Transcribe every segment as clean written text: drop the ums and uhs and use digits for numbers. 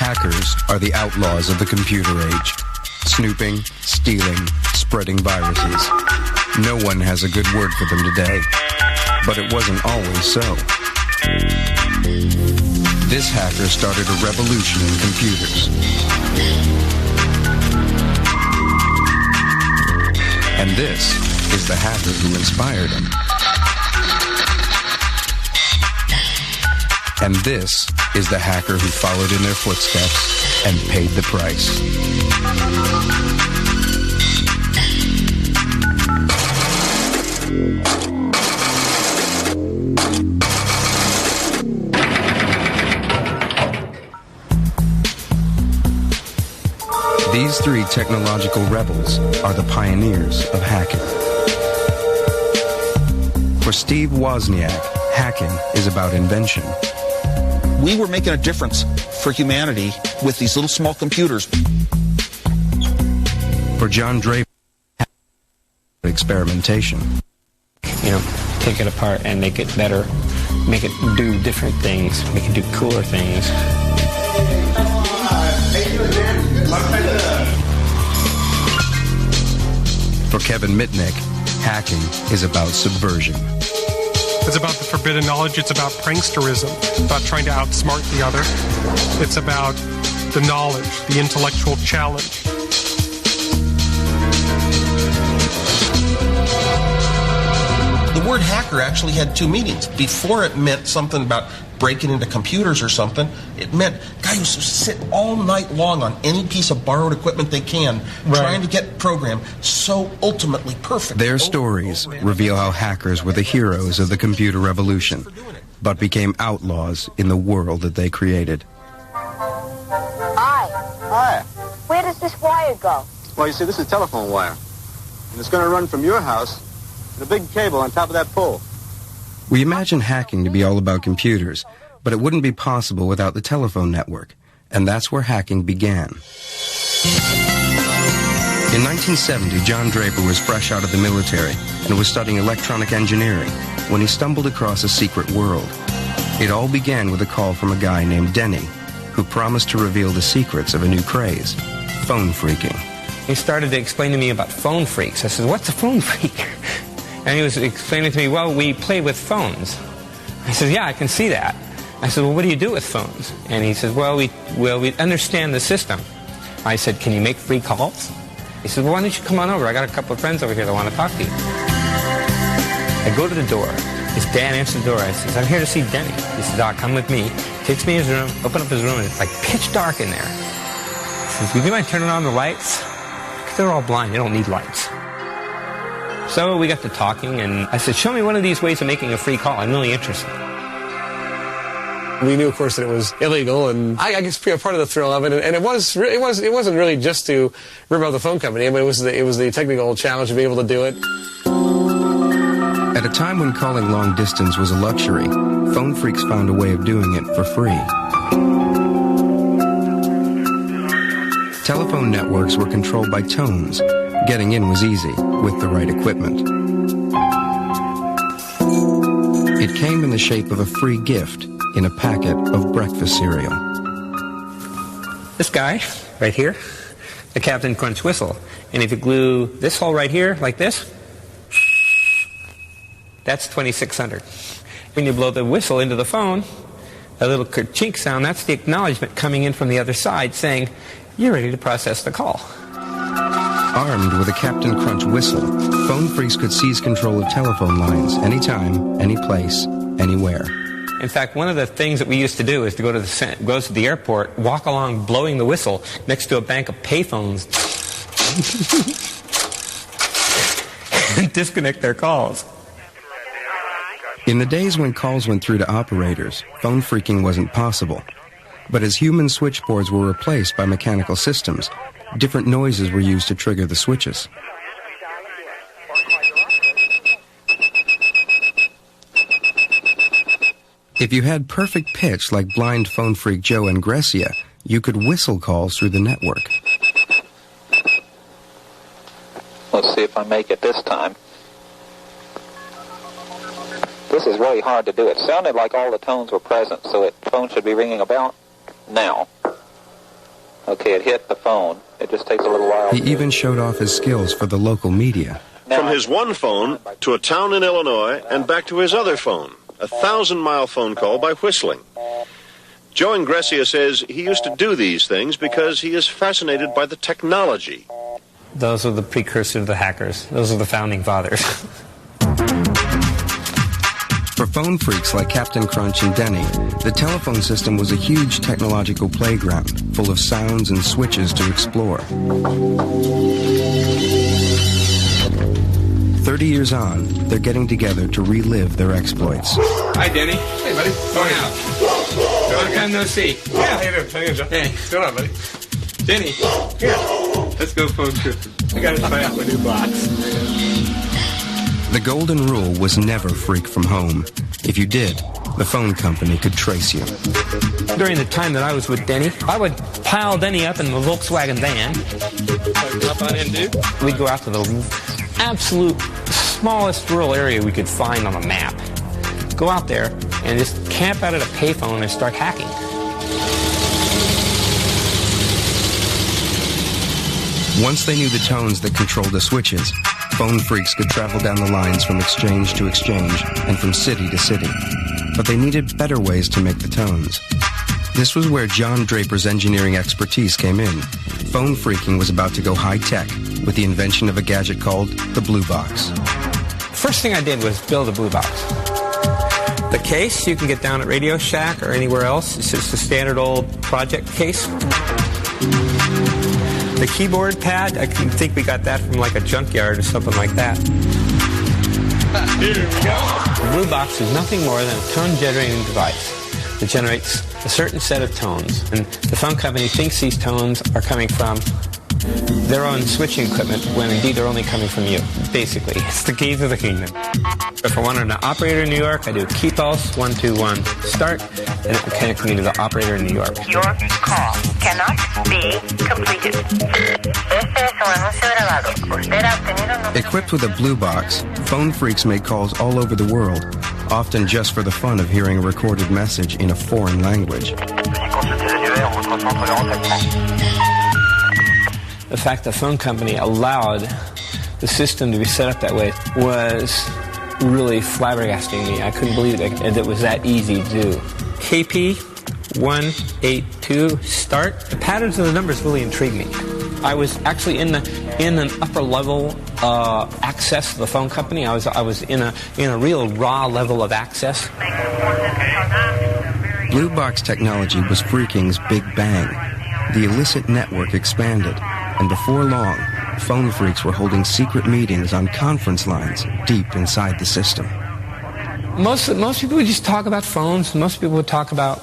Hackers are the outlaws of the computer age. Snooping, stealing, spreading viruses. No one has a good word for them today. But it wasn't always so. This hacker started a revolution in computers. And this is the hacker who inspired him. And this is the hacker who followed in their footsteps and paid the price. These three technological rebels are the pioneers of hacking. For Steve Wozniak, hacking is about invention. We were making a difference for humanity with these little small computers. For John Draper, experimentation. You know, take it apart and make it better, make it do different things, make it do cooler things. For Kevin Mitnick, hacking is about subversion. It's about the forbidden knowledge. It's about pranksterism, about trying to outsmart the other. It's about the knowledge, the intellectual challenge. The word hacker actually had two meanings. Before it meant something about breaking into computers or something, it meant guy who sit all night long on any piece of borrowed equipment they can, trying to get programmed so ultimately perfect. Their stories reveal how hackers were the heroes of the computer revolution, but became outlaws in the world that they created. Hi. Hi. Where does this wire go? Well, you see, this is telephone wire. And it's going to run from your house to the big cable on top of that pole. We imagine hacking to be all about computers, but it wouldn't be possible without the telephone network, and that's where hacking began. In 1970, John Draper was fresh out of the military and was studying electronic engineering when he stumbled across a secret world. It all began with a call from a guy named Denny, who promised to reveal the secrets of a new craze, phone phreaking. He started to explain to me about phone phreaks. I said, what's a phone phreak? And he was explaining to me, well, we play with phones. I said, yeah, I can see that. I said, well, what do you do with phones? And he said, well, we understand the system. I said, can you make free calls? He said, well, why don't you come on over? I got a couple of friends over here that want to talk to you. I go to the door. His dad answers the door. I says, I'm here to see Denny. He says, Doc, come with me. Takes me in his room, open up his room, and it's like pitch dark in there. He says, would you mind turning on the lights? Because they're all blind. They don't need lights. So we got to talking, and I said, show me one of these ways of making a free call. I'm really interested. We knew, of course, that it was illegal, and I guess part of the thrill of it. And it wasn't really just to rip out the phone company. I mean, it was the technical challenge of being able to do it. At a time when calling long distance was a luxury, phone phreaks found a way of doing it for free. Telephone networks were controlled by tones. Getting in was easy, with the right equipment. It came in the shape of a free gift in a packet of breakfast cereal. This guy, right here, the Captain Crunch whistle. And if you glue this hole right here, like this, that's 2600. When you blow the whistle into the phone, a little chink sound, that's the acknowledgement coming in from the other side saying, you're ready to process the call. Armed with a Captain Crunch whistle, phone phreaks could seize control of telephone lines anytime, any place, anywhere. In fact, one of the things that we used to do is to go to the airport, walk along blowing the whistle next to a bank of payphones and disconnect their calls. In the days when calls went through to operators, phone phreaking wasn't possible. But as human switchboards were replaced by mechanical systems, different noises were used to trigger the switches. If you had perfect pitch like blind phone phreak Joe and Grecia, you could whistle calls through the network. Let's see if I make it this time. This is really hard to do. It sounded like all the tones were present, so the phone should be ringing about now. Okay, it hit the phone. It just takes a little while. He even showed off his skills for the local media. From his one phone to a town in Illinois and back to his other phone, a 1,000-mile phone call by whistling. Joe Ingressia says he used to do these things because he is fascinated by the technology. Those are the precursor to the hackers. Those are the founding fathers. For phone freaks like Captain Crunch and Denny, the telephone system was a huge technological playground full of sounds and switches to explore. 30 years on, they're getting together to relive their exploits. Hi, Denny. Hey, buddy. Going out. Long time no see. Yeah, how you doing? How you doing, Joe? Hey. What's going on, buddy? Denny. Yeah. Let's go phone tripping. I got to try out my new box. The golden rule was never freak from home. If you did, the phone company could trace you. During the time that I was with Denny, I would pile Denny up in the Volkswagen van. Hop on in, dude. We'd go out to the absolute smallest rural area we could find on a map. Go out there and just camp out at a payphone and start hacking. Once they knew the tones that controlled the switches, phone freaks could travel down the lines from exchange to exchange and from city to city. But they needed better ways to make the tones. This was where John Draper's engineering expertise came in. Phone freaking was about to go high-tech with the invention of a gadget called the Blue Box. First thing I did was build a Blue Box. The case you can get down at Radio Shack or anywhere else. It's just a standard old project case. The keyboard pad, I think we got that from like a junkyard or something like that. Here we go. The Blue Box is nothing more than a tone-generating device that generates a certain set of tones. And the phone company thinks these tones are coming from their own switching equipment when indeed they're only coming from you. Basically, it's the key to the kingdom. If I wanted an operator in New York, I do key pulse 121 start, and it will connect me to the operator in New York. Your call cannot be completed. Equipped with a Blue Box, phone freaks made calls all over the world, often just for the fun of hearing a recorded message in a foreign language. The fact the phone company allowed the system to be set up that way was really flabbergasting me. I couldn't believe it was that easy to do. KP 182 start. The patterns of the numbers really intrigued me. I was actually in an upper level access to the phone company. I was in a real raw level of access. Blue Box technology was freaking's big bang. The illicit network expanded, and before long, phone freaks were holding secret meetings on conference lines deep inside the system. Most people would just talk about phones. Most people would talk about,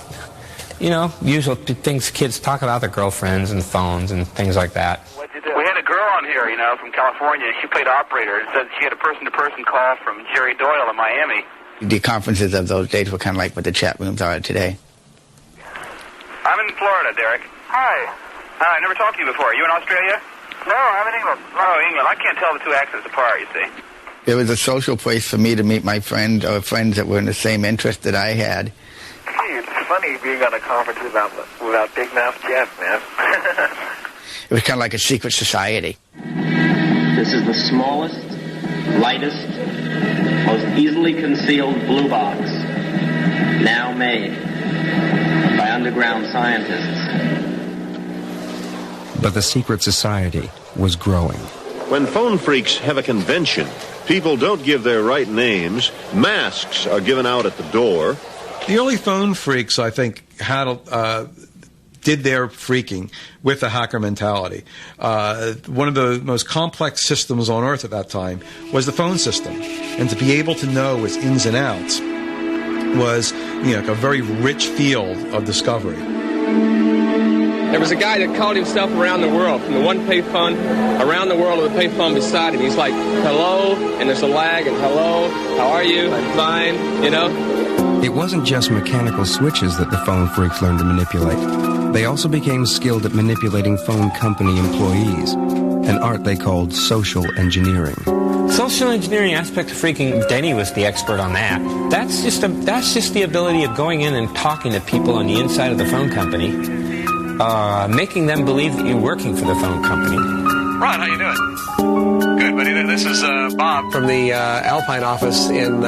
usual things kids talk about, their girlfriends and phones and things like that. We had a girl on here, from California. She played operator and said she had a person-to-person call from Jerry Doyle in Miami. The conferences of those days were kind of like what the chat rooms are today. I'm in Florida, Derek. Hi. I never talked to you before. Are you in Australia? No, I'm in England. Oh, England. I can't tell the two accents apart, you see. It was a social place for me to meet my friends or friends that were in the same interest that I had. Gee, it's funny being on a conference without Big Mouth Jeff, man. It was kind of like a secret society. This is the smallest, lightest, most easily concealed blue box now made by underground scientists. But the secret society was growing. When phone freaks have a convention, people don't give their right names. Masks are given out at the door. The early phone freaks, I think, did their freaking with a hacker mentality. One of the most complex systems on Earth at that time was the phone system. And to be able to know its ins and outs was, a very rich field of discovery. There was a guy that called himself around the world, from the one payphone around the world with a payphone beside him. He's like, hello, and there's a lag, and hello, how are you? I'm fine, It wasn't just mechanical switches that the phone freaks learned to manipulate. They also became skilled at manipulating phone company employees, an art they called social engineering. Social engineering aspect of freaking, Denny was the expert on that. That's just the ability of going in and talking to people on the inside of the phone company making them believe that you're working for the phone company. Ron, how you doing? Good, buddy. This is Bob from the Alpine office in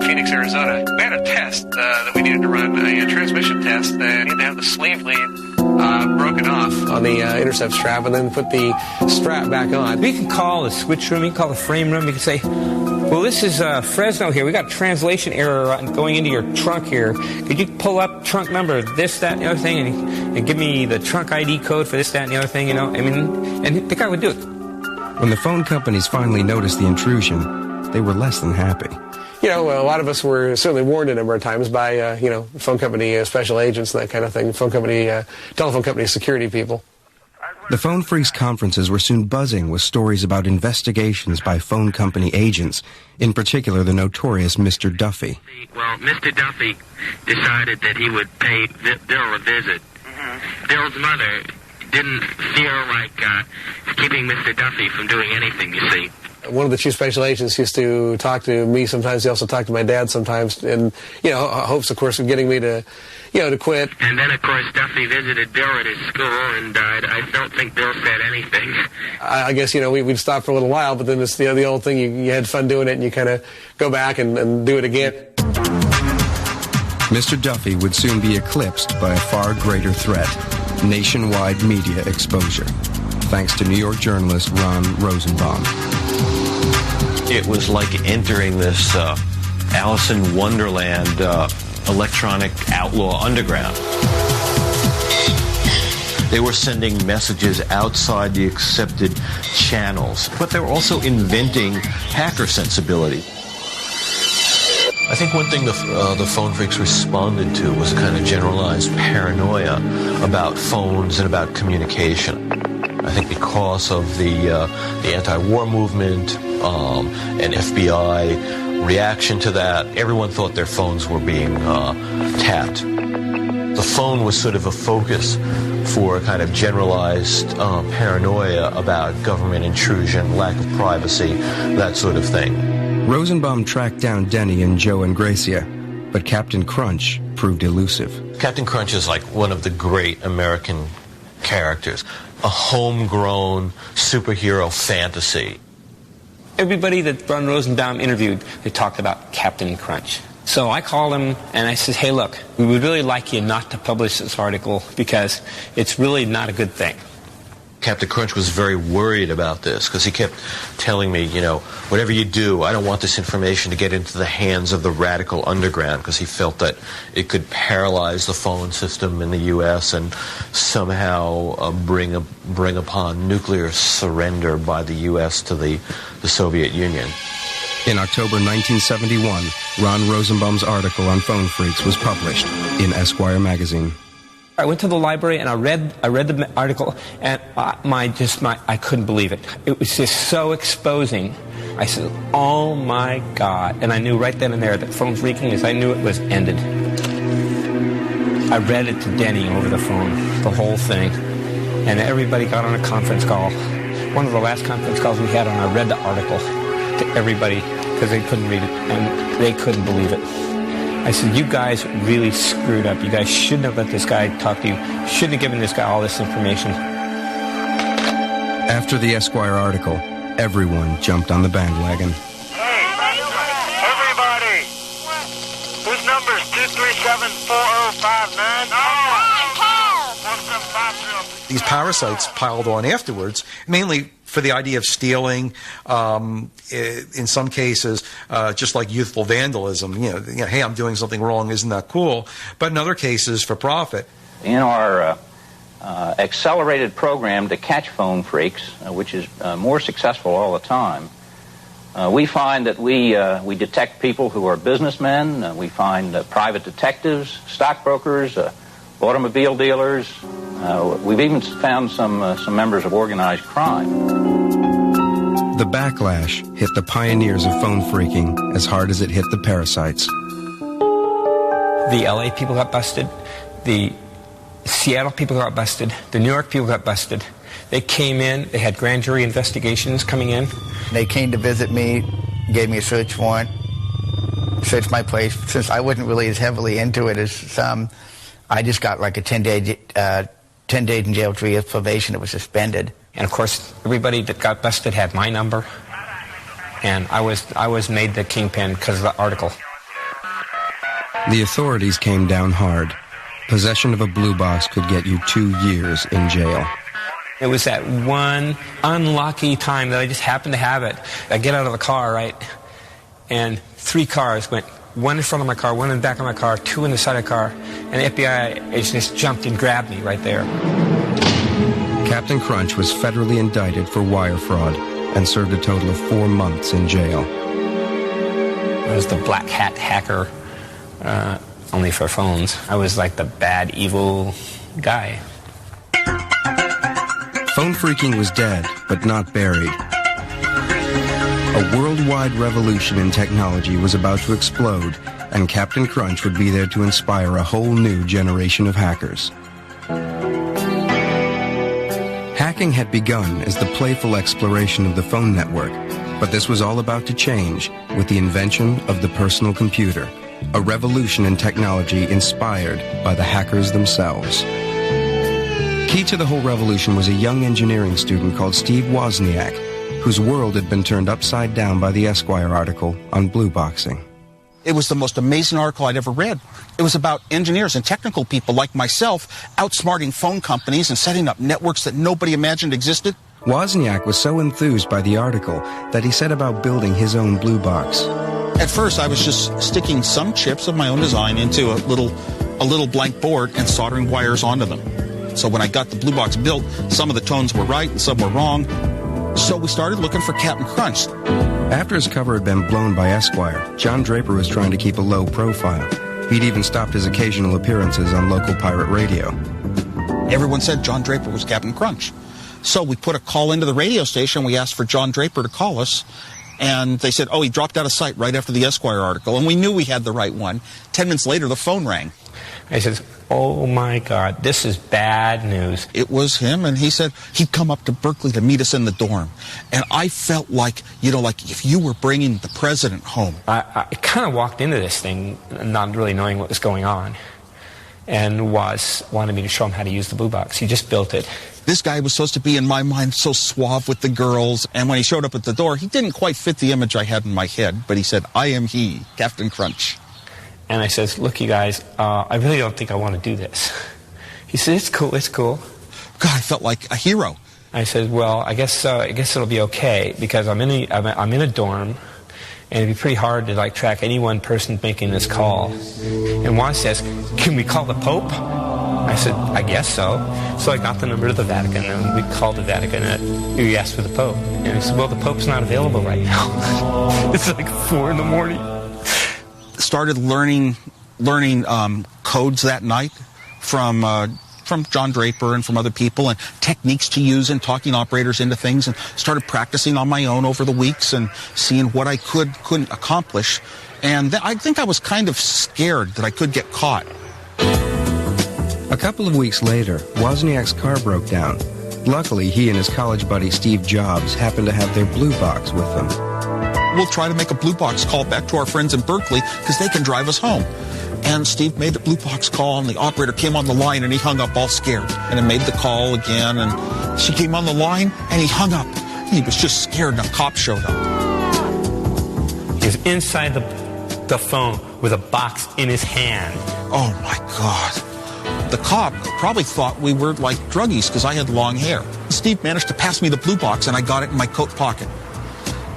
Phoenix, Arizona. We had a test that we needed to run, a transmission test. We needed to have the sleeve lead broken off on the intercept strap and then put the strap back on. We can call the switch room, you can call the frame room, you can say, well, this is Fresno here. We got a translation error going into your trunk here. Could you pull up trunk number this, that, and the other thing, and give me the trunk ID code for this, that, and the other thing, you know? I mean, and the guy would do it. When the phone companies finally noticed the intrusion, they were less than happy. You know, a lot of us were certainly warned a number of times by, phone company special agents and that kind of thing, telephone company security people. The Phone Freaks conferences were soon buzzing with stories about investigations by phone company agents, in particular the notorious Mr. Duffy. Well, Mr. Duffy decided that he would pay Bill a visit. Bill's mother didn't feel like keeping Mr. Duffy from doing anything, you see. One of the chief special agents used to talk to me sometimes. He also talked to my dad sometimes, and hopes, of course, of getting me to, to quit. And then, of course, Duffy visited Bill at his school, and I don't think Bill said anything. I guess we'd stop for a little while, but then it's the old thing. You had fun doing it, and you kind of go back and do it again. Mr. Duffy would soon be eclipsed by a far greater threat: nationwide media exposure, thanks to New York journalist Ron Rosenbaum. It was like entering this Alice in Wonderland electronic outlaw underground. They were sending messages outside the accepted channels, but they were also inventing hacker sensibility. I think one thing the phone freaks responded to was a kind of generalized paranoia about phones and about communication. I think because of the anti-war movement and FBI reaction to that, everyone thought their phones were being tapped. The phone was sort of a focus for a kind of generalized paranoia about government intrusion, lack of privacy, that sort of thing. Rosenbaum tracked down Denny and Joe and Gracia, but Captain Crunch proved elusive. Captain Crunch is like one of the great American characters, a homegrown superhero fantasy. Everybody that Ron Rosenbaum interviewed, they talked about Captain Crunch. So I called him and I said, hey, look, we would really like you not to publish this article because it's really not a good thing. Captain Crunch was very worried about this because he kept telling me, whatever you do, I don't want this information to get into the hands of the radical underground, because he felt that it could paralyze the phone system in the U.S. and somehow bring upon nuclear surrender by the U.S. to the Soviet Union. In October 1971, Ron Rosenbaum's article on phone freaks was published in Esquire magazine. I went to the library and I read the article, and I couldn't believe it. It was just so exposing. I said, oh my God. And I knew right then and there that phone freaking, I knew it was ended. I read it to Denny over the phone, the whole thing. And everybody got on a conference call. One of the last conference calls we had on, I read the article to everybody because they couldn't read it and they couldn't believe it. I said, you guys really screwed up. You guys shouldn't have let this guy talk to you. Shouldn't have given this guy all this information. After the Esquire article, everyone jumped on the bandwagon. Hey, everybody! Whose number is 237-4059? These parasites piled on afterwards, mainly for the idea of stealing, in some cases, just like youthful vandalism. Hey, I'm doing something wrong, isn't that cool? But in other cases, for profit. In our accelerated program to catch phone freaks, which is more successful all the time, we find that we detect people who are businessmen. We find private detectives, stockbrokers, automobile dealers. We've even found some members of organized crime. The backlash hit the pioneers of phone freaking as hard as it hit the parasites. The LA people got busted. The Seattle people got busted. The New York people got busted. They came in. They had grand jury investigations coming in. They came to visit me, gave me a search warrant, searched my place. Since I wasn't really as heavily into it as some, I just got like a 10-day 10 days in jail, 3 years probation. It was suspended. And of course, everybody that got busted had my number. And I was made the kingpin because of the article. The authorities came down hard. Possession of a blue box could get you 2 years in jail. It was that one unlucky time that I just happened to have it. I get out of the car, right, and 3 cars went, 1 in front of my car, 1 in the back of my car, 2 in the side of the car, and the FBI agent just jumped and grabbed me right there. Captain Crunch was federally indicted for wire fraud and served a total of 4 months in jail. I was the black hat hacker, only for phones. I was like the bad, evil guy. Phone phreaking was dead, but not buried. A worldwide revolution in technology was about to explode, and Captain Crunch would be there to inspire a whole new generation of hackers. Hacking had begun as the playful exploration of the phone network, but this was all about to change with the invention of the personal computer, a revolution in technology inspired by the hackers themselves. Key to the whole revolution was a young engineering student called Steve Wozniak, whose world had been turned upside down by the Esquire article on Blueboxing. It was the most amazing article I'd ever read. It was about engineers and technical people like myself outsmarting phone companies and setting up networks that nobody imagined existed. Wozniak was so enthused by the article that he set about building his own blue box. At first, I was just sticking some chips of my own design into a little blank board and soldering wires onto them. So when I got the blue box built, some of the tones were right and some were wrong. So we started looking for Captain Crunch. After his cover had been blown by Esquire, John Draper was trying to keep a low profile. He'd even stopped his occasional appearances on local pirate radio. Everyone said John Draper was Captain Crunch. So we put a call into the radio station. We asked for John Draper to call us. And they said, oh, he dropped out of sight right after the Esquire article. And we knew we had the right one. 10 minutes later, the phone rang. I said, oh, my God, this is bad news. It was him, and he said he'd come up to Berkeley to meet us in the dorm. And I felt like, like if you were bringing the president home. I kind of walked into this thing not really knowing what was going on. And wanted me to show him how to use the blue box. He just built it. This guy was supposed to be, in my mind, so suave with the girls. And when he showed up at the door, he didn't quite fit the image I had in my head. But he said, I am he, Captain Crunch. And I says, look, you guys, I really don't think I want to do this. He said, it's cool, it's cool. God, I felt like a hero. I said, well, I guess it'll be okay, because I'm in a dorm, and it'd be pretty hard to track any one person making this call. And Juan says, can we call the Pope? I said, I guess so. So I got the number to the Vatican, and we called the Vatican, and we asked for the Pope. And he said, well, the Pope's not available right now. It's like 4 in the morning. Started learning codes that night from John Draper and from other people, and techniques to use in talking operators into things, and started practicing on my own over the weeks and seeing what I couldn't accomplish. And I think I was kind of scared that I could get caught. A couple of weeks later, Wozniak's car broke down. Luckily, he and his college buddy Steve Jobs happened to have their blue box with them. We'll try to make a blue box call back to our friends in Berkeley because they can drive us home. And Steve made the blue box call, and the operator came on the line, and he hung up all scared. And he made the call again, and she came on the line, and he hung up. He was just scared, and a cop showed up. He was inside the phone with a box in his hand. Oh, my God. The cop probably thought we were like druggies because I had long hair. Steve managed to pass me the blue box, and I got it in my coat pocket.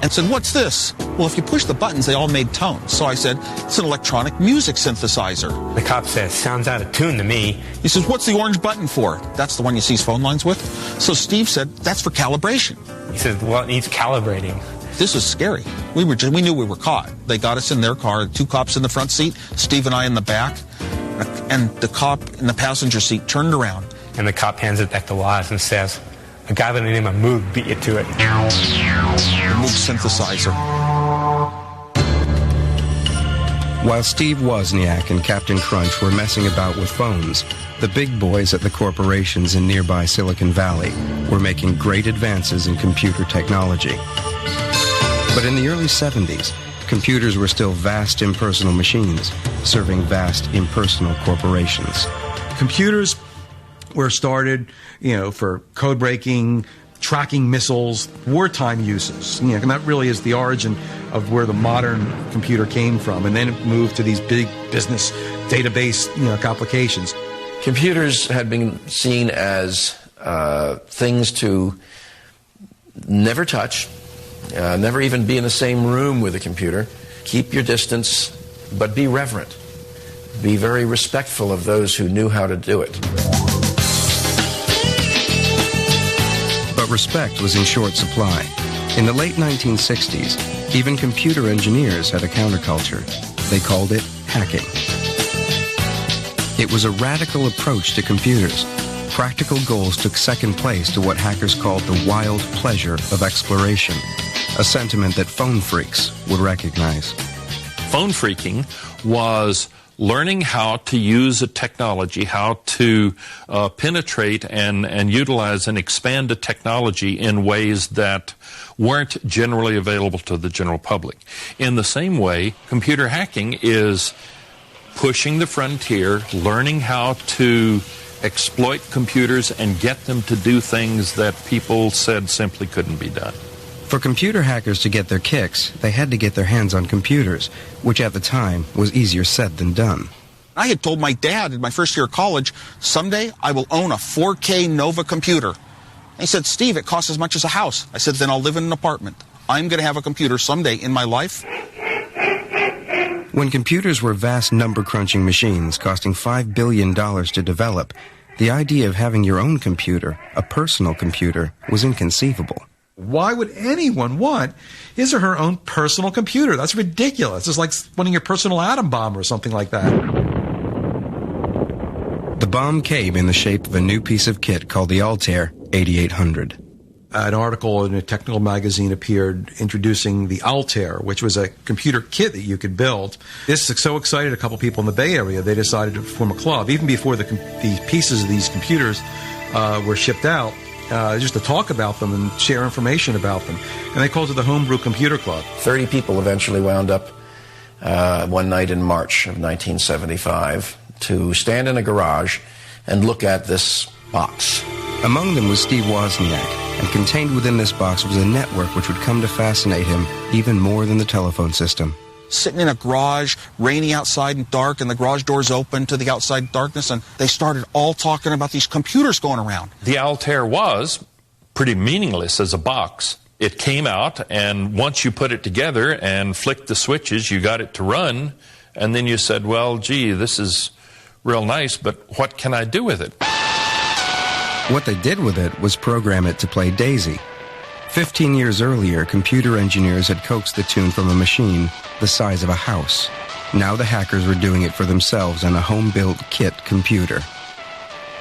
And said, what's this? Well, if you push the buttons, they all made tones. So I said, it's an electronic music synthesizer. The cop says, sounds out of tune to me. He says, what's the orange button for? That's the one you see phone lines with. So Steve said, that's for calibration. He said, well, it needs calibrating. This is scary. We knew we were caught. They got us in their car, 2 cops in the front seat, Steve and I in the back, and the cop in the passenger seat turned around. And the cop hands it back to Woz and says, a guy by the name of Moog beat you to it. The Moog synthesizer. While Steve Wozniak and Captain Crunch were messing about with phones, the big boys at the corporations in nearby Silicon Valley were making great advances in computer technology. But in the early 70s, computers were still vast impersonal machines, serving vast impersonal corporations. Computers were started, for code breaking, tracking missiles, wartime uses. And that really is the origin of where the modern computer came from. And then it moved to these big business database, applications. Computers had been seen as things to never touch, never even be in the same room with a computer. Keep your distance, but be reverent. Be very respectful of those who knew how to do it. But respect was in short supply. In the late 1960s, even computer engineers had a counterculture. They called it hacking. It was a radical approach to computers. Practical goals took second place to what hackers called the wild pleasure of exploration, a sentiment that phone freaks would recognize. Phone freaking was learning how to use a technology, how to penetrate and utilize and expand a technology in ways that weren't generally available to the general public. In the same way, computer hacking is pushing the frontier, learning how to exploit computers and get them to do things that people said simply couldn't be done. For computer hackers to get their kicks, they had to get their hands on computers, which at the time was easier said than done. I had told my dad in my first year of college, someday I will own a 4K Nova computer. And he said, Steve, it costs as much as a house. I said, then I'll live in an apartment. I'm going to have a computer someday in my life. When computers were vast number-crunching machines costing $5 billion to develop, the idea of having your own computer, a personal computer, was inconceivable. Why would anyone want his or her own personal computer? That's ridiculous. It's like wanting your personal atom bomb or something like that. The bomb came in the shape of a new piece of kit called the Altair 8800. An article in a technical magazine appeared introducing the Altair, which was a computer kit that you could build. This so excited a couple people in the Bay Area, they decided to form a club, even before the pieces of these computers were shipped out. Just to talk about them and share information about them. And they called it the Homebrew Computer Club. 30 people eventually wound up one night in March of 1975 to stand in a garage and look at this box. Among them was Steve Wozniak, and contained within this box was a network which would come to fascinate him even more than the telephone system. Sitting in a garage, rainy outside and dark, and the garage doors open to the outside darkness, and they started all talking about these computers going around. The Altair was pretty meaningless as a box. It came out, and once you put it together and flicked the switches, you got it to run, and then you said, well, gee, this is real nice, but what can I do with it? What they did with it was program it to play Daisy. 15 years earlier, computer engineers had coaxed the tune from a machine the size of a house. Now the hackers were doing it for themselves on a home-built kit computer.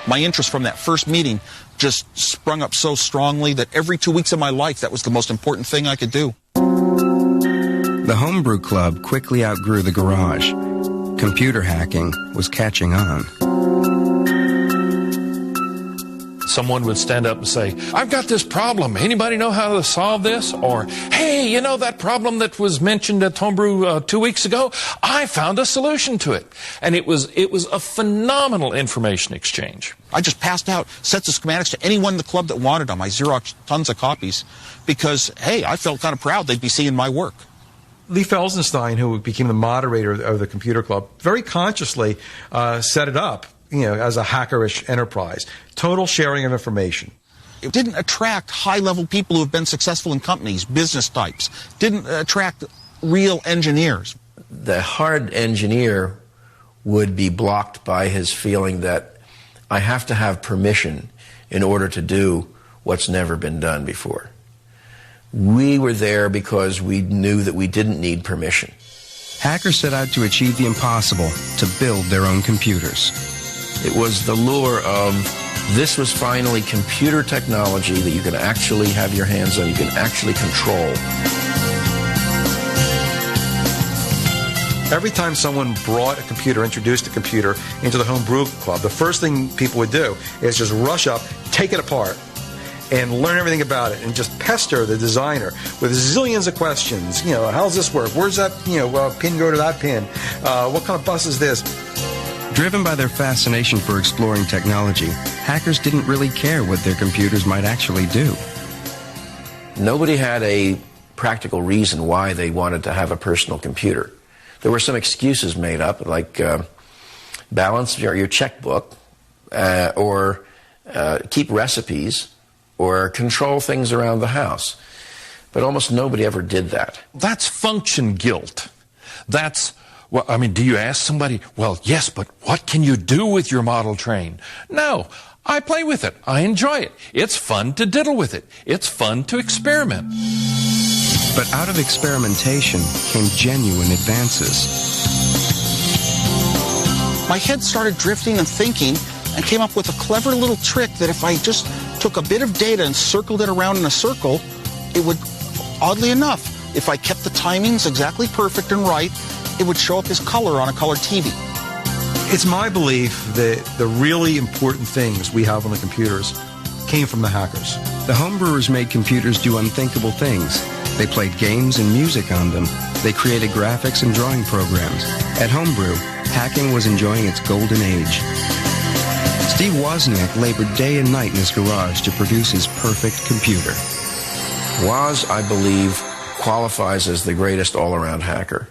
My interest from that first meeting just sprung up so strongly that every 2 weeks of my life, that was the most important thing I could do. The Homebrew Club quickly outgrew the garage. Computer hacking was catching on. Someone would stand up and say, I've got this problem. Anybody know how to solve this? Or, hey, you know that problem that was mentioned at Homebrew 2 weeks ago? I found a solution to it. And it was a phenomenal information exchange. I just passed out sets of schematics to anyone in the club that wanted them. I Xeroxed tons of copies because, hey, I felt kind of proud they'd be seeing my work. Lee Felsenstein, who became the moderator of the computer club, very consciously set it up, as a hackerish enterprise. Total sharing of information. It didn't attract high-level people who have been successful in companies, business types. Didn't attract real engineers. The hard engineer would be blocked by his feeling that I have to have permission in order to do what's never been done before. We were there because we knew that we didn't need permission. Hackers set out to achieve the impossible, to build their own computers. It was the lure of this was finally computer technology that you can actually have your hands on, you can actually control. Every time someone brought a computer, introduced a computer into the Homebrew Club, the first thing people would do is just rush up, take it apart, and learn everything about it, and just pester the designer with zillions of questions. How's this work? Where's that, pin go to that pin? What kind of bus is this? Driven by their fascination for exploring technology, hackers didn't really care what their computers might actually do. Nobody had a practical reason why they wanted to have a personal computer. There were some excuses made up, like balance your checkbook, or keep recipes, or control things around the house. But almost nobody ever did that. That's function guilt. That's, well, I mean, do you ask somebody, well, yes, but what can you do with your model train? No, I play with it. I enjoy it. It's fun to diddle with it. It's fun to experiment. But out of experimentation came genuine advances. My head started drifting and thinking, and came up with a clever little trick that if I just took a bit of data and circled it around in a circle, it would, oddly enough, if I kept the timings exactly perfect and right, it would show up as color on a color TV. It's my belief that the really important things we have on the computers came from the hackers. The homebrewers made computers do unthinkable things. They played games and music on them. They created graphics and drawing programs. At Homebrew, hacking was enjoying its golden age. Steve Wozniak labored day and night in his garage to produce his perfect computer. Woz, I believe, qualifies as the greatest all-around hacker.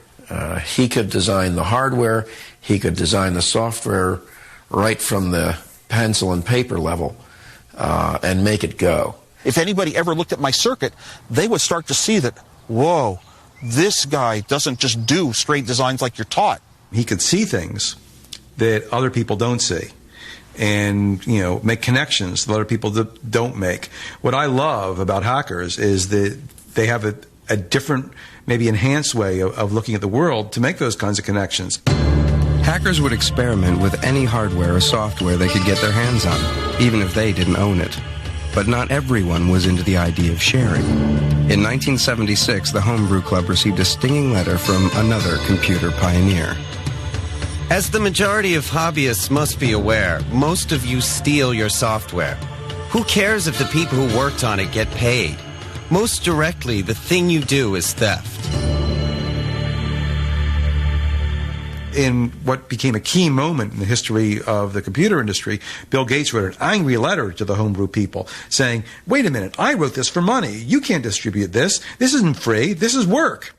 He could design the hardware, he could design the software right from the pencil and paper level and make it go. If anybody ever looked at my circuit, they would start to see that, whoa, this guy doesn't just do straight designs like you're taught. He could see things that other people don't see, and make connections that other people don't make. What I love about hackers is that they have a different, maybe enhanced way of looking at the world to make those kinds of connections. Hackers would experiment with any hardware or software they could get their hands on, even if they didn't own it. But not everyone was into the idea of sharing. In 1976, the Homebrew Club received a stinging letter from another computer pioneer. As the majority of hobbyists must be aware, most of you steal your software. Who cares if the people who worked on it get paid? Most directly, the thing you do is theft. In what became a key moment in the history of the computer industry, Bill Gates wrote an angry letter to the homebrew people saying, wait a minute, I wrote this for money. You can't distribute this. This isn't free. This is work.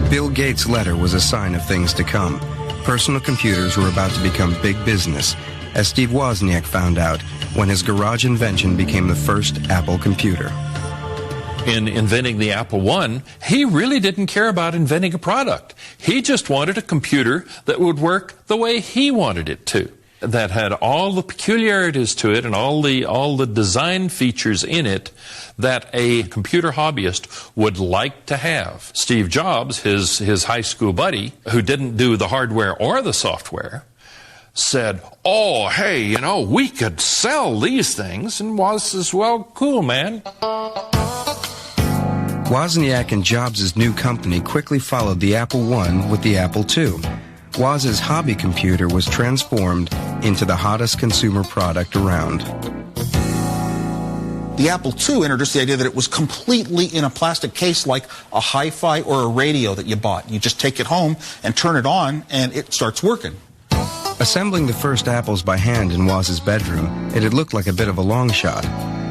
Bill Gates' letter was a sign of things to come. Personal computers were about to become big business, as Steve Wozniak found out when his garage invention became the first Apple computer. In inventing the Apple I, he really didn't care about inventing a product. He just wanted a computer that would work the way he wanted it to, that had all the peculiarities to it and all the design features in it that a computer hobbyist would like to have. Steve Jobs, his high school buddy, who didn't do the hardware or the software, said, oh, hey, we could sell these things. And Woz says, well, cool, man. Wozniak and Jobs' new company quickly followed the Apple I with the Apple II. Woz's hobby computer was transformed into the hottest consumer product around. The Apple II introduced the idea that it was completely in a plastic case like a hi-fi or a radio that you bought. You just take it home and turn it on and it starts working. Assembling the first apples by hand in Woz's bedroom, it had looked like a bit of a long shot.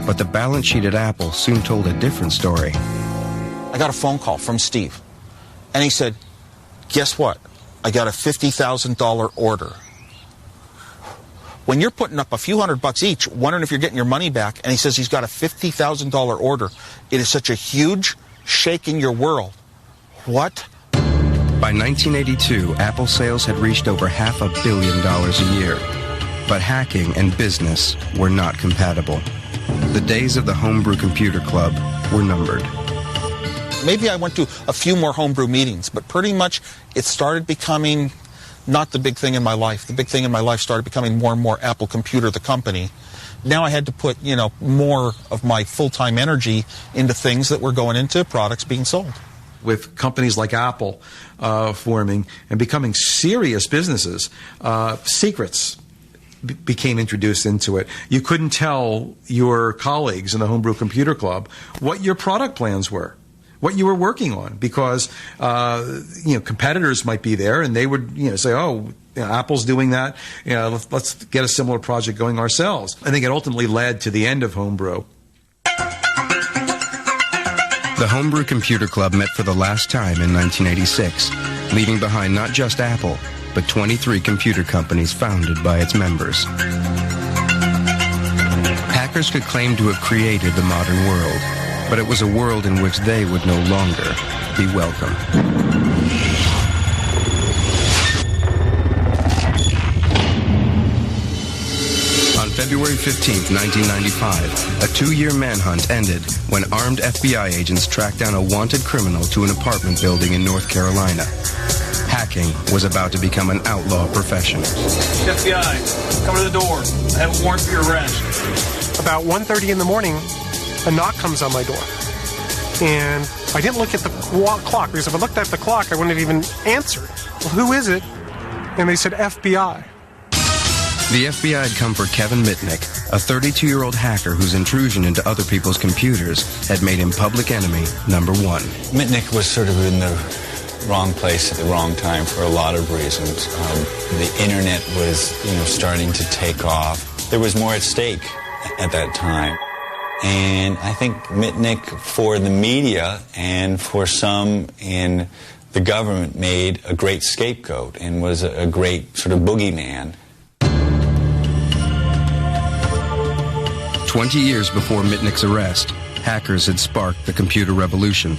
But the balance sheet at Apple soon told a different story. I got a phone call from Steve, and he said, guess what? I got a $50,000 order. When you're putting up a few $100 each, wondering if you're getting your money back, and he says he's got a $50,000 order, it is such a huge shake in your world. What? By 1982, Apple sales had reached over $500 million a year. But hacking and business were not compatible. The days of the Homebrew Computer Club were numbered. Maybe I went to a few more homebrew meetings, but pretty much it started becoming not the big thing in my life. The big thing in my life started becoming more and more Apple Computer, the company. Now I had to put, more of my full-time energy into things that were going into products being sold. With companies like Apple forming and becoming serious businesses, secrets became introduced into it. You couldn't tell your colleagues in the Homebrew Computer Club what your product plans were. what you were working on, because competitors might be there and they would say, oh, Apple's doing that, let's get a similar project going ourselves. I think it ultimately led to the end of Homebrew. The Homebrew Computer Club met for the last time in 1986, leaving behind not just Apple, but 23 computer companies founded by its members. Hackers could claim to have created the modern world, but it was a world in which they would no longer be welcome. On February 15, 1995, a 2-year manhunt ended when armed FBI agents tracked down a wanted criminal to an apartment building in North Carolina. Hacking was about to become an outlaw profession. FBI, come to the door. I have a warrant for your arrest. About 1:30 in the morning, a knock comes on my door. And I didn't look at the clock, because if I looked at the clock, I wouldn't have even answered. Well, who is it? And they said FBI. The FBI had come for Kevin Mitnick, a 32-year-old hacker whose intrusion into other people's computers had made him public enemy #1. Mitnick was sort of in the wrong place at the wrong time for a lot of reasons. The internet was, starting to take off. There was more at stake at that time. And I think Mitnick, for the media and for some in the government, made a great scapegoat and was a great sort of boogeyman. 20 years before Mitnick's arrest, hackers had sparked the computer revolution.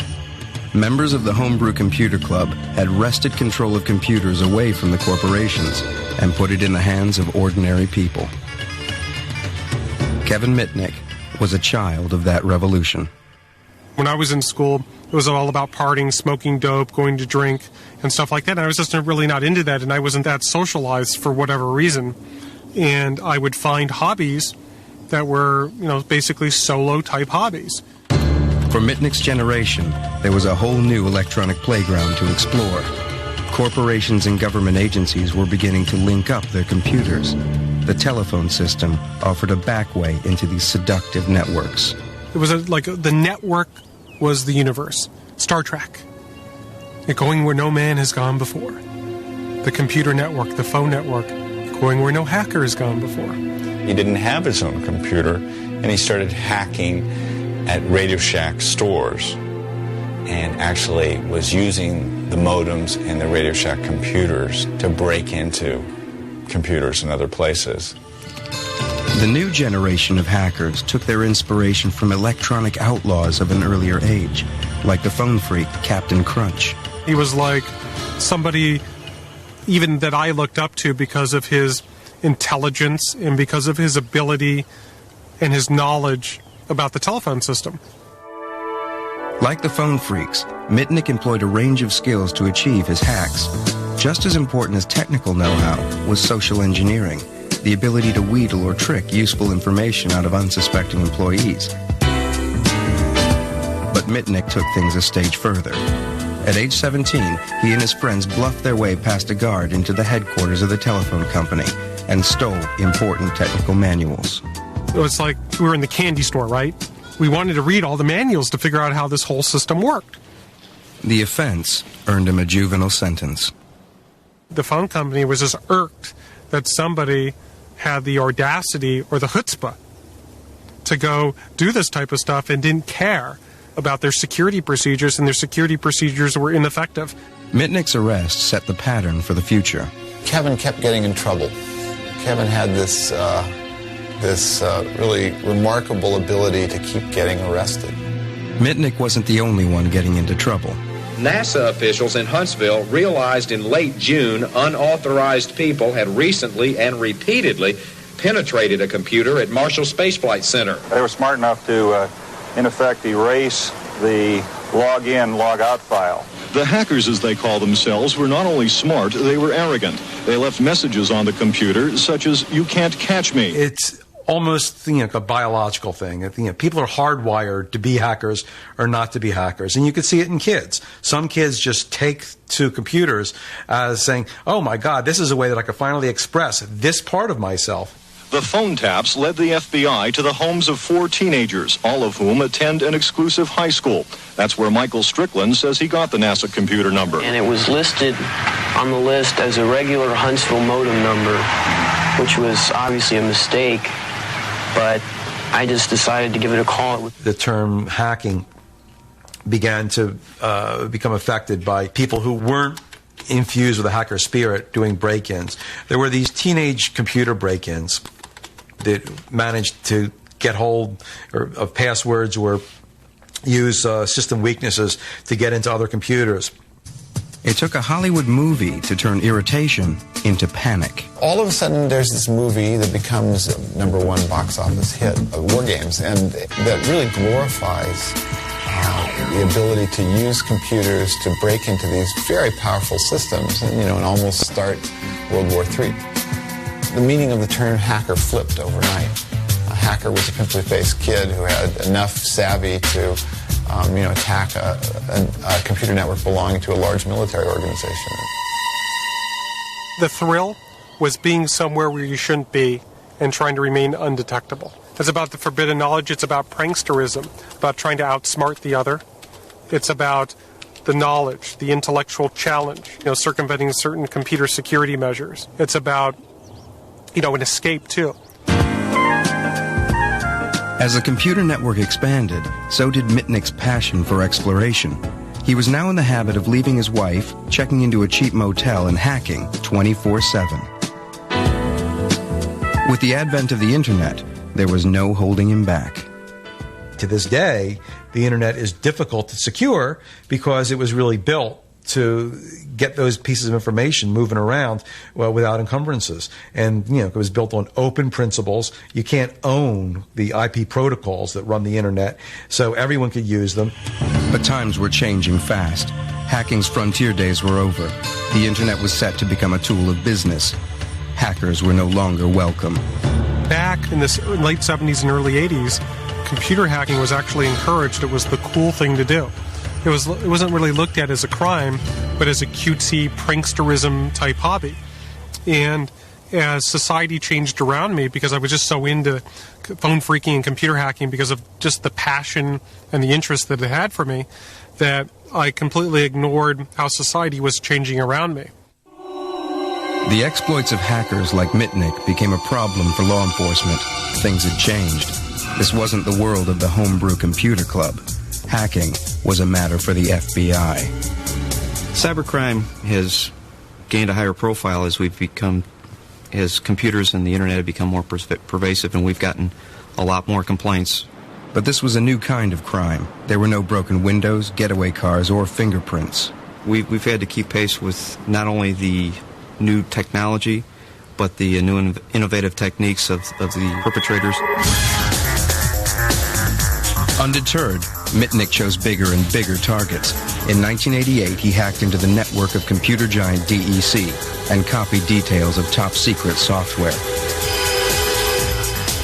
Members of the Homebrew Computer Club had wrested control of computers away from the corporations and put it in the hands of ordinary people. Kevin Mitnick was a child of that revolution. When I was in school, it was all about partying, smoking dope, going to drink, and stuff like that. And I was just really not into that, and I wasn't that socialized for whatever reason. And I would find hobbies that were, basically solo-type hobbies. For Mitnick's generation, there was a whole new electronic playground to explore. Corporations and government agencies were beginning to link up their computers. The telephone system offered a back way into these seductive networks. It was like the network was the universe. Star Trek. Going where no man has gone before. The computer network, the phone network, going where no hacker has gone before. He didn't have his own computer, and he started hacking at Radio Shack stores and actually was using the modems and the Radio Shack computers to break into computers in other places. The new generation of hackers took their inspiration from electronic outlaws of an earlier age, like the phone freak Captain Crunch. He was like somebody even that I looked up to because of his intelligence and because of his ability and his knowledge about the telephone system. Like the phone freaks, Mitnick employed a range of skills to achieve his hacks. Just as important as technical know-how was social engineering, the ability to wheedle or trick useful information out of unsuspecting employees. But Mitnick took things a stage further. At age 17, he and his friends bluffed their way past a guard into the headquarters of the telephone company and stole important technical manuals. It was like we were in the candy store, right? We wanted to read all the manuals to figure out how this whole system worked. The offense earned him a juvenile sentence. The phone company was just irked that somebody had the audacity or the chutzpah to go do this type of stuff and didn't care about their security procedures, and their security procedures were ineffective. Mitnick's arrest set the pattern for the future. Kevin kept getting in trouble. Kevin had this really remarkable ability to keep getting arrested. Mitnick wasn't the only one getting into trouble. NASA officials in Huntsville realized in late June unauthorized people had recently and repeatedly penetrated a computer at Marshall Space Flight Center. They were smart enough to, in effect, erase the log-in, log-out file. The hackers, as they call themselves, were not only smart, they were arrogant. They left messages on the computer, such as, "You can't catch me." It's almost a biological thing. People are hardwired to be hackers or not to be hackers. And you can see it in kids. Some kids just take to computers as saying, oh my God, this is a way that I can finally express this part of myself. The phone taps led the FBI to the homes of 4 teenagers, all of whom attend an exclusive high school. That's where Michael Strickland says he got the NASA computer number. And it was listed on the list as a regular Huntsville modem number, which was obviously a mistake, but I just decided to give it a call. The term hacking began to become affected by people who weren't infused with a hacker spirit doing break-ins. There were these teenage computer break-ins that managed to get hold of passwords or use system weaknesses to get into other computers. It took a Hollywood movie to turn irritation into panic. All of a sudden, there's this movie that becomes a #1 box office hit of war games, and that really glorifies the ability to use computers to break into these very powerful systems and almost start World War III. The meaning of the term hacker flipped overnight. A hacker was a pimply-faced kid who had enough savvy to attack a computer network belonging to a large military organization. The thrill was being somewhere where you shouldn't be and trying to remain undetectable. It's about the forbidden knowledge. It's about pranksterism, about trying to outsmart the other. It's about the knowledge, the intellectual challenge, circumventing certain computer security measures. It's about, an escape, too. As the computer network expanded, so did Mitnick's passion for exploration. He was now in the habit of leaving his wife, checking into a cheap motel, and hacking 24/7. With the advent of the internet, there was no holding him back. To this day, the internet is difficult to secure because it was really built to get those pieces of information moving around without encumbrances. And, it was built on open principles. You can't own the IP protocols that run the internet, so everyone could use them. But times were changing fast. Hacking's frontier days were over. The internet was set to become a tool of business. Hackers were no longer welcome. Back in the late 70s and early 80s, computer hacking was actually encouraged. It was the cool thing to do. It wasn't really looked at as a crime, but as a cutesy pranksterism type hobby. And as society changed around me, because I was just so into phone phreaking and computer hacking because of just the passion and the interest that it had for me, that I completely ignored how society was changing around me. The exploits of hackers like Mitnick became a problem for law enforcement. Things had changed. This wasn't the world of the homebrew computer club. Hacking was a matter for the FBI. Cybercrime has gained a higher profile as computers and the internet have become more pervasive, and we've gotten a lot more complaints. But this was a new kind of crime. There were no broken windows, getaway cars, or fingerprints. We've had to keep pace with not only the new technology, but the new innovative techniques of the perpetrators. Undeterred, Mitnick chose bigger and bigger targets. In 1988, he hacked into the network of computer giant DEC and copied details of top-secret software.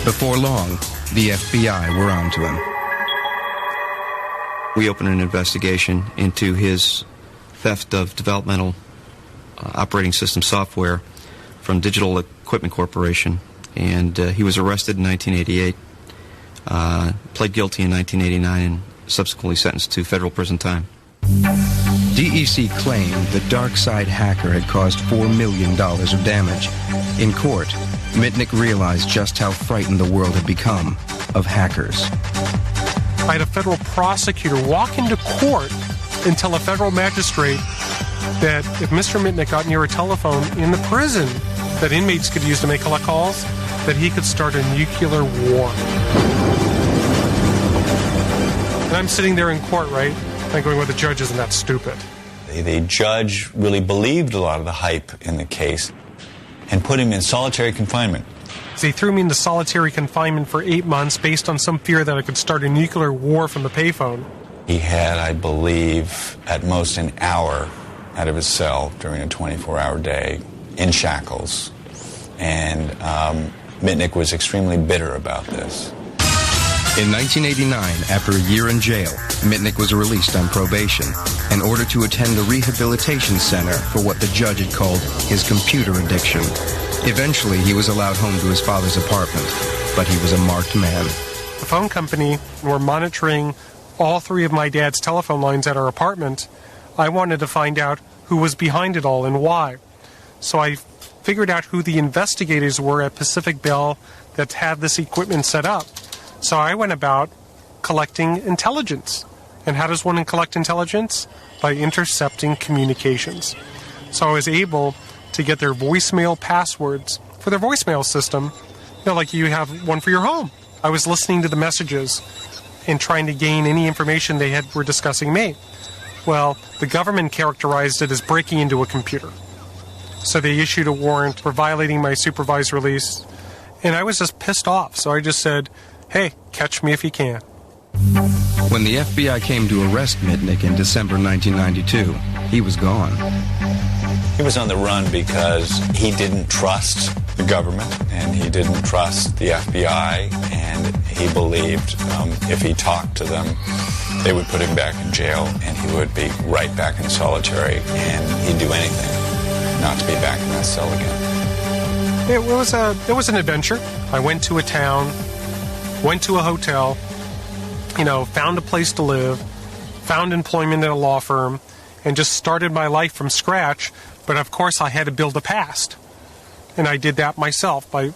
Before long, the FBI were onto him. We opened an investigation into his theft of developmental operating system software from Digital Equipment Corporation, and he was arrested in 1988, pled guilty in 1989, and subsequently sentenced to federal prison time. DEC claimed the dark side hacker had caused $4 million of damage. In court, Mitnick realized just how frightened the world had become of hackers. I had a federal prosecutor walk into court and tell a federal magistrate that if Mr. Mitnick got near a telephone in the prison that inmates could use to make collect calls, that he could start a nuclear war. And I'm sitting there in court, right? I'm going, well, the judge isn't that stupid. The judge really believed a lot of the hype in the case and put him in solitary confinement. So he threw me into solitary confinement for 8 months based on some fear that I could start a nuclear war from the payphone. He had, I believe, at most an hour out of his cell during a 24-hour day in shackles. And Mitnick was extremely bitter about this. In 1989, after a year in jail, Mitnick was released on probation in order to attend a rehabilitation center for what the judge had called his computer addiction. Eventually, he was allowed home to his father's apartment, but he was a marked man. The phone company were monitoring all 3 of my dad's telephone lines at our apartment. I wanted to find out who was behind it all and why. So I figured out who the investigators were at Pacific Bell that had this equipment set up. So I went about collecting intelligence. And how does one collect intelligence? By intercepting communications. So I was able to get their voicemail passwords for their voicemail system, like you have one for your home. I was listening to the messages and trying to gain any information they were discussing me. Well, the government characterized it as breaking into a computer. So they issued a warrant for violating my supervised release, and I was just pissed off. So I just said, hey, catch me if you can. When the FBI came to arrest Mitnick in December 1992, he was gone. He was on the run because he didn't trust the government and he didn't trust the FBI, and he believed if he talked to them, they would put him back in jail and he would be right back in solitary, and he'd do anything not to be back in that cell again. It was an adventure. I went to a town, went to a hotel, found a place to live, found employment at a law firm, and just started my life from scratch. But of course, I had to build a past. And I did that myself by,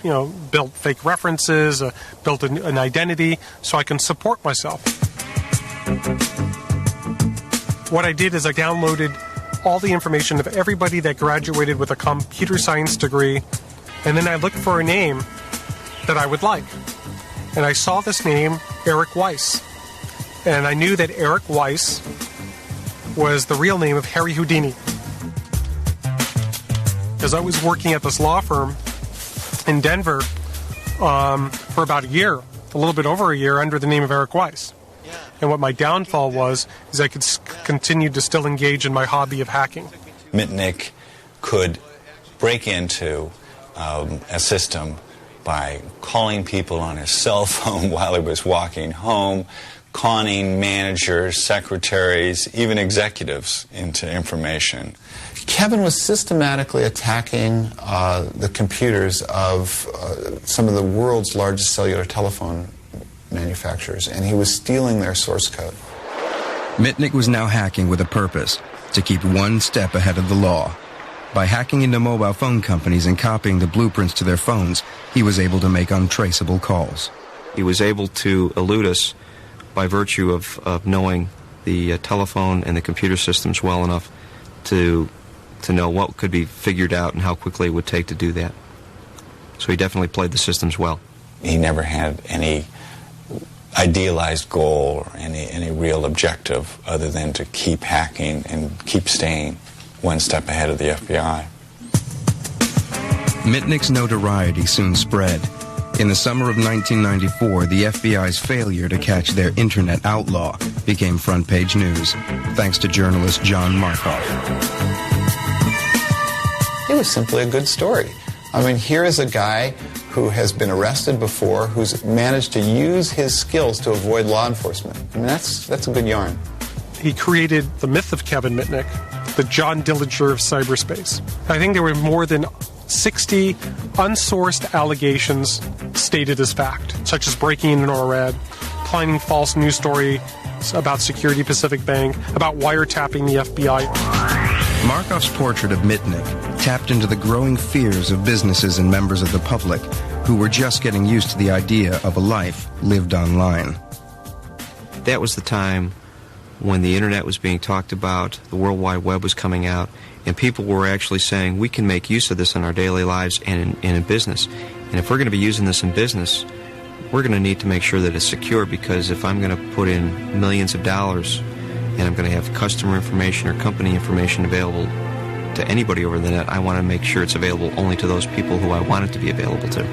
built fake references, built an identity so I can support myself. What I did is I downloaded all the information of everybody that graduated with a computer science degree, and then I looked for a name that I would like. And I saw this name, Eric Weiss. And I knew that Eric Weiss was the real name of Harry Houdini. Because I was working at this law firm in Denver for about a year, a little bit over a year, under the name of Eric Weiss. And what my downfall was is I could continue to still engage in my hobby of hacking. Mitnick could break into a system by calling people on his cell phone while he was walking home, conning managers, secretaries, even executives into information. Kevin was systematically attacking the computers of some of the world's largest cellular telephone manufacturers, and he was stealing their source code. Mitnick was now hacking with a purpose, to keep one step ahead of the law. By hacking into mobile phone companies and copying the blueprints to their phones, he was able to make untraceable calls. He was able to elude us by virtue of knowing the telephone and the computer systems well enough to know what could be figured out and how quickly it would take to do that. So he definitely played the systems well. He never had any idealized goal or any real objective other than to keep hacking and keep staying one step ahead of the FBI. Mitnick's notoriety soon spread. In the summer of 1994, the FBI's failure to catch their internet outlaw became front-page news, thanks to journalist John Markoff. It was simply a good story. I mean, here is a guy who has been arrested before, who's managed to use his skills to avoid law enforcement. I mean, that's a good yarn. He created the myth of Kevin Mitnick, the John Dillinger of cyberspace. I think there were more than 60 unsourced allegations stated as fact, such as breaking into NORAD, planning false news story about Security Pacific Bank, about wiretapping the FBI. Markoff's portrait of Mitnick tapped into the growing fears of businesses and members of the public who were just getting used to the idea of a life lived online. That was the time when the internet was being talked about, the World Wide Web was coming out, and people were actually saying, we can make use of this in our daily lives and in business. And if we're going to be using this in business, we're going to need to make sure that it's secure, because if I'm going to put in millions of dollars and I'm going to have customer information or company information available to anybody over the net, I want to make sure it's available only to those people who I want it to be available to.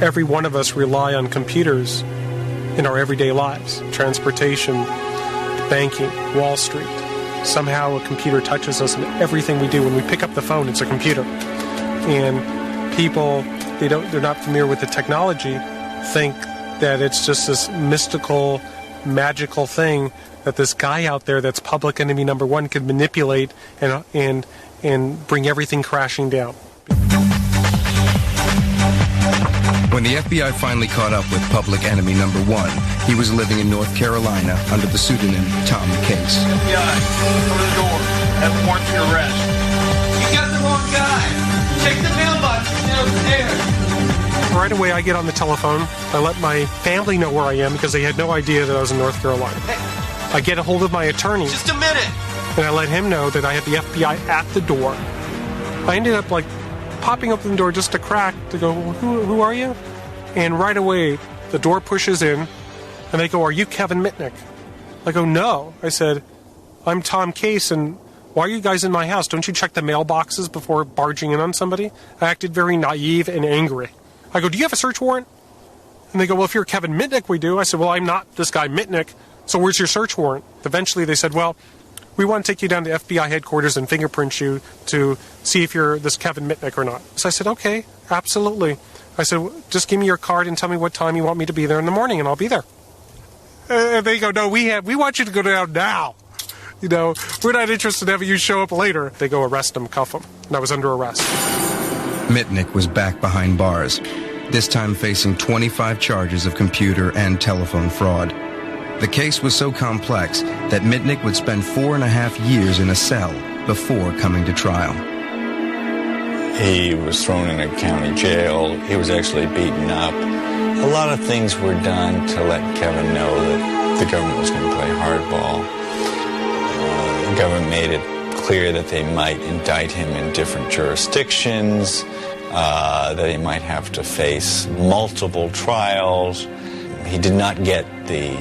Every one of us rely on computers in our everyday lives. Transportation, banking, Wall Street. Somehow a computer touches us in everything we do. When we pick up the phone, it's a computer. And people they're not familiar with the technology, think that it's just this mystical, magical thing that this guy out there that's public enemy number one could manipulate and bring everything crashing down. When the FBI finally caught up with public enemy number one, he was living in North Carolina under the pseudonym Tom Case. FBI, come to the door. Have a warrant for your arrest. You got the wrong guy. Check the mailbox downstairs. Right away, I get on the telephone. I let my family know where I am because they had no idea that I was in North Carolina. I get a hold of my attorney. Just a minute. And I let him know that I had the FBI at the door. I ended up popping open the door just a crack to go, well, who are you? And right away, the door pushes in, and they go, are you Kevin Mitnick? I go, no. I said, I'm Tom Case, and why are you guys in my house? Don't you check the mailboxes before barging in on somebody? I acted very naive and angry. I go, do you have a search warrant? And they go, well, if you're Kevin Mitnick, we do. I said, well, I'm not this guy Mitnick, so where's your search warrant? Eventually, they said, well, we want to take you down to FBI headquarters and fingerprint you to see if you're this Kevin Mitnick or not. So I said, okay, absolutely. I said, just give me your card and tell me what time you want me to be there in the morning, and I'll be there. And they go, no, we want you to go down now. You know, we're not interested in having you show up later. They go arrest him, cuff him, and I was under arrest. Mitnick was back behind bars, this time facing 25 charges of computer and telephone fraud. The case was so complex that Mitnick would spend 4.5 years in a cell before coming to trial. He was thrown in a county jail. He was actually beaten up. A lot of things were done to let Kevin know that the government was going to play hardball. The government made it clear that they might indict him in different jurisdictions, that he might have to face multiple trials. He did not get the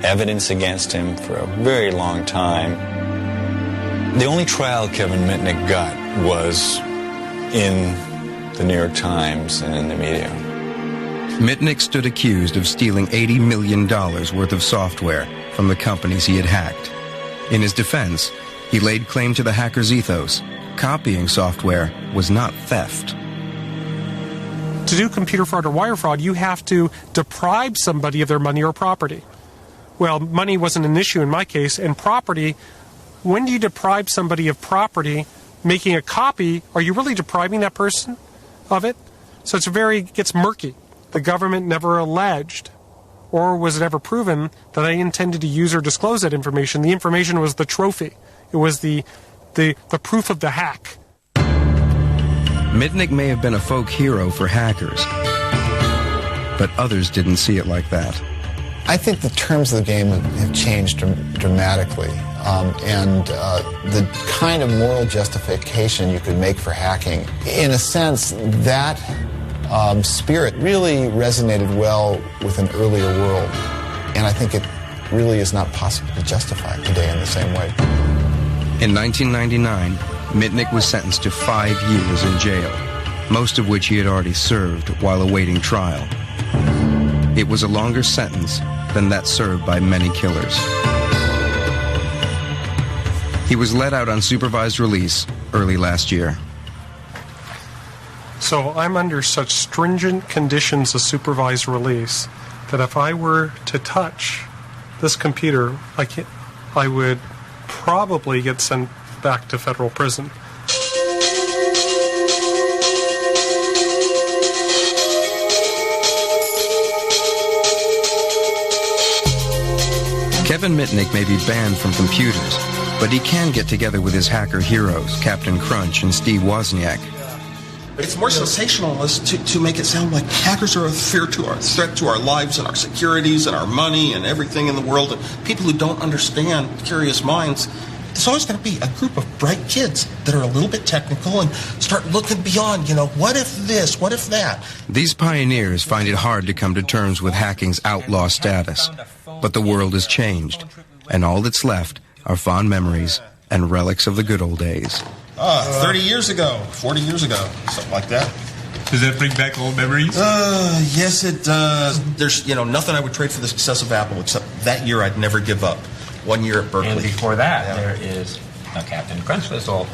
evidence against him for a very long time. The only trial Kevin Mitnick got was in the New York Times and in the media. Mitnick stood accused of stealing $80 million worth of software from the companies he had hacked. In his defense, he laid claim to the hacker's ethos. Copying software was not theft. To do computer fraud or wire fraud, you have to deprive somebody of their money or property. Well, money wasn't an issue in my case, and property, when do you deprive somebody of property? Making a copy, are you really depriving that person of it? So it gets murky. The government never alleged, or was it ever proven, that I intended to use or disclose that information. The information was the trophy. It was the proof of the hack. Mitnick may have been a folk hero for hackers, but others didn't see it like that. I think the terms of the game have changed dramatically, and the kind of moral justification you could make for hacking, in a sense, that spirit really resonated well with an earlier world, and I think it really is not possible to justify it today in the same way. In 1999, Mitnick was sentenced to 5 years in jail, most of which he had already served while awaiting trial. It was a longer sentence than that served by many killers. He was let out on supervised release early last year. So I'm under such stringent conditions of supervised release that if I were to touch this computer, I would probably get sent back to federal prison. Kevin Mitnick may be banned from computers, but he can get together with his hacker heroes, Captain Crunch and Steve Wozniak. It's more sensationalist to make it sound like hackers are a threat to our lives and our securities and our money and everything in the world. And people who don't understand, curious minds, there's always going to be a group of bright kids that are a little bit technical and start looking beyond, what if this, what if that? These pioneers find it hard to come to terms with hacking's outlaw status. But the world has changed, and all that's left are fond memories and relics of the good old days. 30 years ago, 40 years ago, something like that. Does that bring back old memories? Yes, it does. There's, nothing I would trade for the success of Apple, except that year I'd never give up. 1 year at Berkeley. And before that, there is Captain Crunch was all